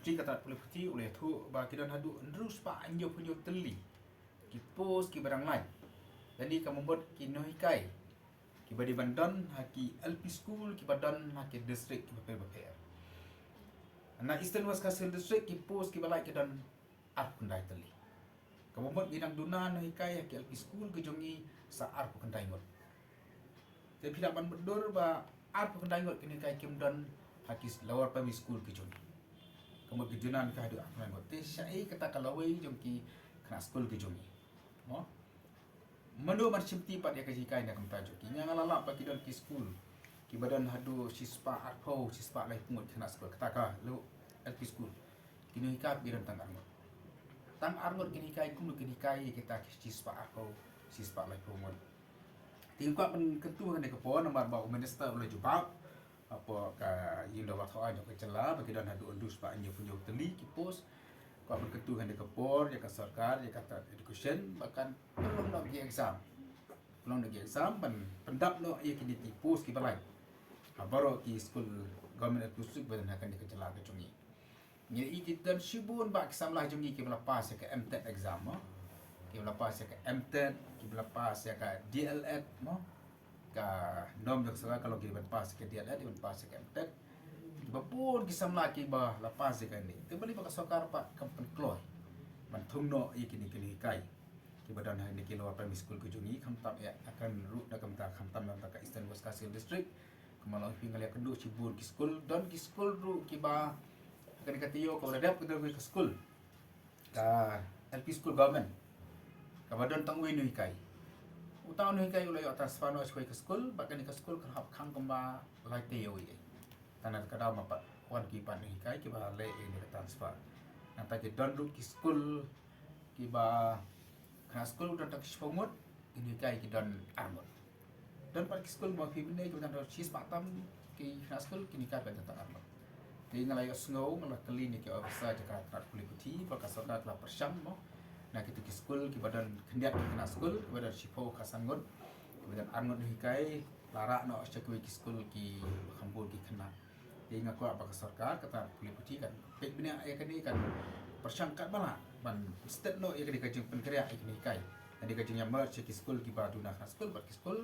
Menteri kata boleh putih oleh tu bagi dan hadu terus pak anjo punyo teli ki pos ki barang lain jadi kamu buat ki nohikai ki badi bandan haki LP school ki badan haki district ki bapel na Eastern West Kasil district ki pos ki balai ki dan ar kundai teli kamu buat bidang duna nohikai haki LP school ki jongi sa ar kundai ngot jadi tidak ban bedur ba ar kundai ngot kini kai kim dan haki lower primary school ki jongi kamu kejunan ka hadu ak ngot te syai kata kalawai jongki kena school ki jongi mo menu man simti pat ya kaji kai na kam tajo ki ngala la pa ki don ki school ki badan hadu sispa arpo sispa lai pungut kena school kata ka lu LP school kini ka bidan tang arngot kini kai kum kini kai kita sispa arpo sispa lai pungut tingkat pen ketua kan ke nomor bau minister oleh jubab apa ka yinda wa thawa jo kecela bagi dan hadu undus pa anyo punyo teli ki pos ka berketu kan dekapor ya ka sarkar ya kata education bahkan belum nak pergi exam pendap no ya kini tipus ki balai baru ki school government pusuk badan akan dikecela ke cungi ni kita sibun ba exam lah jungi ki lepas ya ke MTET exam ki lepas ya ke MTET ki lepas ya ke DLED mo ka nom jok sala kalau kita pas ke dia ada pas ke MTET bapun kisam laki bah lepas kan ni tu beli pakai sokar pak kampen kloy man thungno ikini kai ki badan ha ni kilo primary school ke jungi khamtam ya akan ru da kamta khamtam nam ka Eastern West Kasil district kemalau pingal ya kendu cibur ki school don ki school ru ki ba akan dikatiyo ko ladap ke school ka LP school government ka badan tangwi ni kai utang ni kai ulai atas pano sekolah ke school bahkan ke school kan hap khang kamba lai teo ye tanah kadau mapa wan ki pan ni kai ki ba le ini transfer nanti ke don lu ki school ki ba kana school don tak spomot ini kai ki don armot don par ki school ba fi bine ki dan sis patam ki kana school ki ni kai ba tak armot di ngalai sngau malah klinik ki officer Jakarta Kulit Putih bakal sodat la persyam mo nah kita ke school ki badan kendiat kena school badan sipo kasangon badan arngot hikai lara no cekui ki school ki khambul ki kena dia ngaku apa ke sarkar kata Kulit Putih kan pek bina ya kan ni kan persangkat bala ban state no ya kan kajeng penkria ikni hikai jadi kajeng yang mer ceki school ki baduna ka school baki school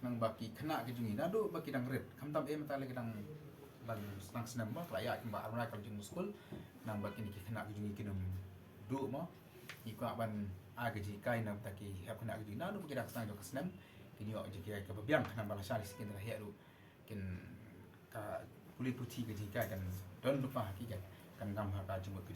kenang baki kena ki jungi nadu baki dang red kamtam mentale kedang bang senang mo layak ki ba arna kajeng school nang baki ni ki kena ki jungi kinum du mo ikwa ban aga ji kai nam taki hap kena gi na lu kira sang jo kesnem kini yo ji kai ka babiang kana bala syari sikin dah heru kin ka Kulit Putih ke ji kai kan don lupa hakikat kan gam ha ka jumut ke